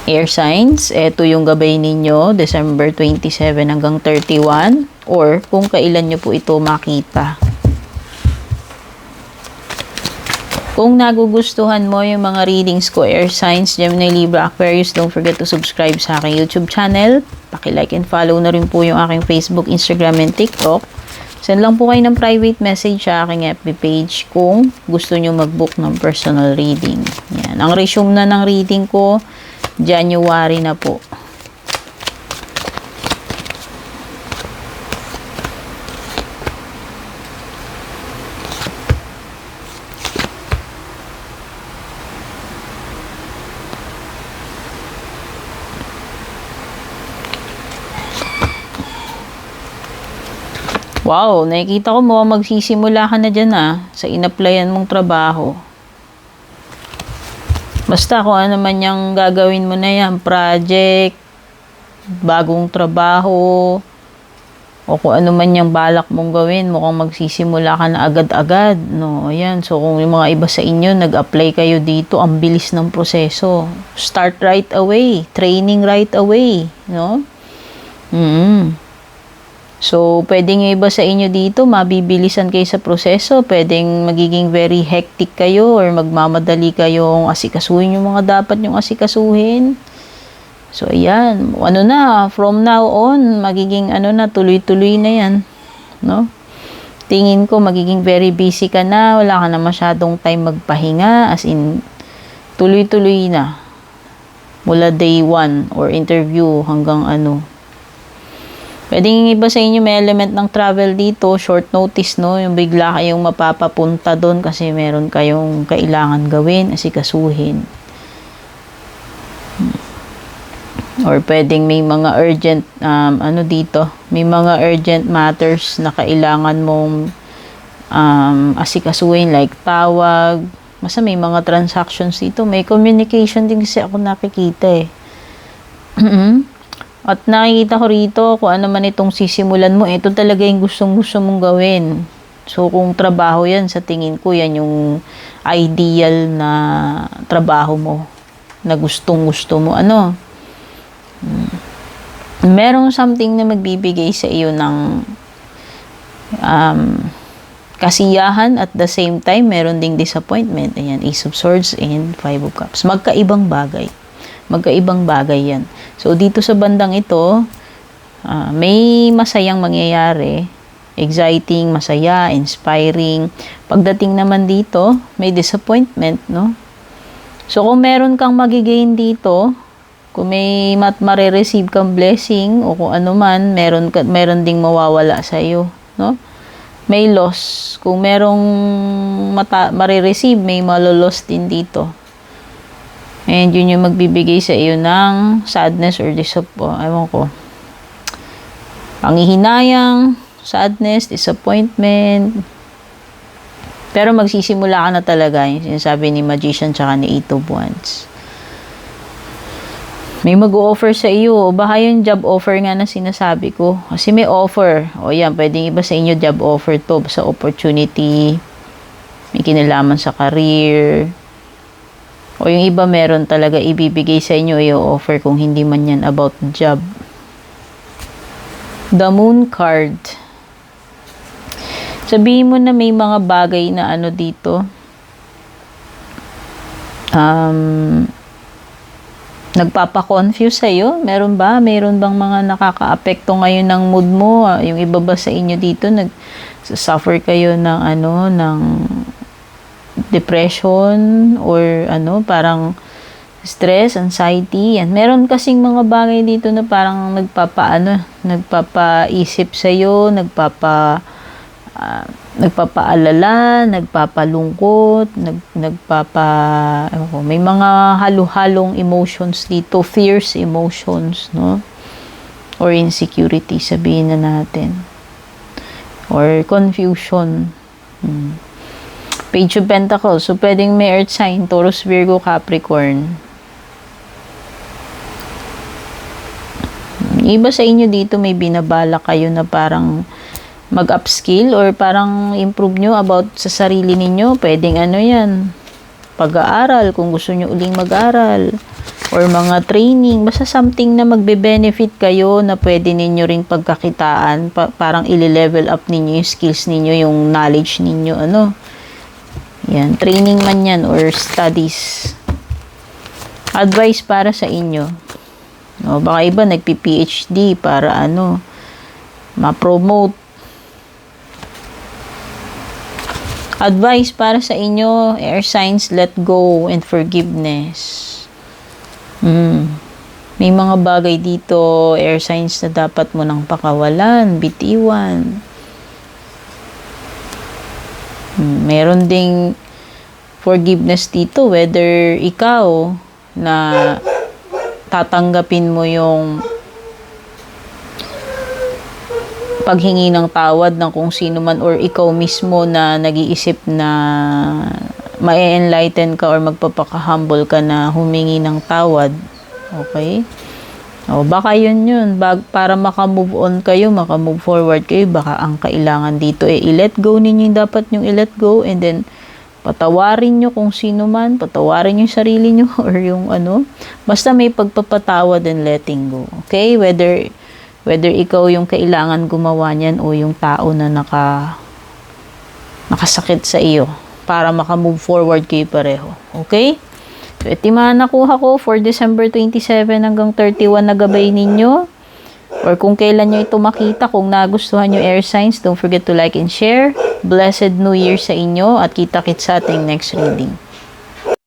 Air signs, ito yung gabay ninyo, December 27 hanggang 31, or kung kailan nyo po ito makita. Kung nagugustuhan mo yung mga readings ko, Air Signs, Gemini, Libra, Aquarius, don't forget to subscribe sa aking YouTube channel. Paki-like and follow na rin po yung aking Facebook, Instagram, and TikTok. Send lang po kayo ng private message sa aking FB page kung gusto nyo mag-book ng personal reading. Yan. Ang resume na ng reading ko, January na po. Wow, nakikita ko mo magsisimula ka na dyan sa in-applyan mong trabaho. Basta kung ano man yung gagawin mo na yan, project, bagong trabaho, o kung ano man yung balak mong gawin, mukhang magsisimula ka na agad-agad, no? Ayan, so kung yung mga iba sa inyo, nag-apply kayo dito, ang bilis ng proseso. Start right away, training right away, no? So, pwedeng iba sa inyo dito, mabibilisan kayo sa proseso. Pwedeng magiging very hectic kayo or magmamadali kayong asikasuhin yung mga dapat yung asikasuhin. So, ayan. Ano na, from now on, magiging tuloy-tuloy na yan. No? Tingin ko, magiging very busy ka na. Wala ka na masyadong time magpahinga. As in, tuloy-tuloy na. Mula day 1 or interview hanggang Pwedeng iba sa inyo may element ng travel dito, short notice, no? Yung bigla kayong mapapapunta doon kasi meron kayong kailangan gawin, asikasuhin. Or pwedeng may mga urgent, dito, may mga urgent matters na kailangan mong asikasuhin, like tawag. Basta may mga transactions dito. May communication din kasi ako nakikita At nakikita ko rito kung ano man itong sisimulan mo, ito talaga yung gustong-gusto mong gawin. So, kung trabaho yan, sa tingin ko, yan yung ideal na trabaho mo, na gustong-gusto mo. Merong something na magbibigay sa iyo ng kasiyahan at the same time, meron ding disappointment. Ayan, Ace of Swords and Five of Cups. Magkaibang bagay yan. So, dito sa bandang ito, may masayang mangyayari. Exciting, masaya, inspiring. Pagdating naman dito, may disappointment, no? So, kung meron kang magigain dito, kung may marireceive kang blessing, o kung ano man, meron ding mawawala sa iyo, no? May loss. Kung merong marireceive, may maloloss din dito. And yun yung magbibigay sa iyo ng sadness or panghihinayang, sadness, disappointment. Pero magsisimula ka na talaga, yung sinasabi ni Magician tsaka ni Eight of Wands. May mag-o-offer sa iyo, baka yung job offer nga na sinasabi ko. Kasi may offer. O yan, pwedeng iba sa inyo job offer to sa opportunity, may kinalaman sa career. O yung iba meron talaga ibibigay sa inyo i-offer kung hindi man yan about job. The Moon card. Sabihin mo na may mga bagay na dito. Nagpapa-confuse sa'yo? Meron ba? Meron bang mga nakaka-apekto ngayon ng mood mo? Yung iba ba sa inyo dito nag-suffer kayo ng ng depression or parang stress, anxiety, yan. Meron kasing mga bagay dito na parang nagpapaisip sa iyo, nagpapaalala, nagpapalungkot, may mga halo-halong emotions dito, fierce emotions, no? Or insecurity, sabihin na natin. Or confusion. Page of Pentacles. So, pwedeng may earth sign, Taurus, Virgo, Capricorn. Iba sa inyo dito, may binabala kayo na parang mag-upskill or parang improve nyo about sa sarili ninyo. Pwedeng yan, pag-aaral, kung gusto nyo uling mag-aaral. or mga training, basta something na magbe-benefit kayo na pwede ninyo ring pagkakitaan, parang i-level up ninyo yung skills ninyo, yung knowledge ninyo, ano. Yan, training man yan or studies. Advice para sa inyo. No, baka iba nagpi-PhD para ano, ma-promote. Advice para sa inyo, air signs, let go and forgiveness. May mga bagay dito, air signs, na dapat mo nang pakawalan, bitiwan. Meron ding forgiveness dito, whether ikaw na tatanggapin mo yung paghingi ng tawad ng kung sino man, or ikaw mismo na nag-iisip na ma-enlighten ka or magpapaka-humble ka na humingi ng tawad. Okay? O, baka yun. Para maka-move on kayo, maka-move forward kayo, baka ang kailangan dito i-let go ninyo yung dapat nyong i-let go, and then patawarin nyo kung sino man, patawarin nyo yung sarili nyo or yung ano. Basta may pagpapatawad and letting go. Okay? Whether ikaw yung kailangan gumawa niyan o yung tao na nakasakit sa iyo, para maka-move forward kayo pareho. Okay? So, ito yung mga nakuha ko for December 27 hanggang 31 na gabay ninyo. Or kung kailan nyo ito makita, kung nagustuhan nyo air signs, don't forget to like and share. Blessed New Year sa inyo at kita-kits sa ating next reading.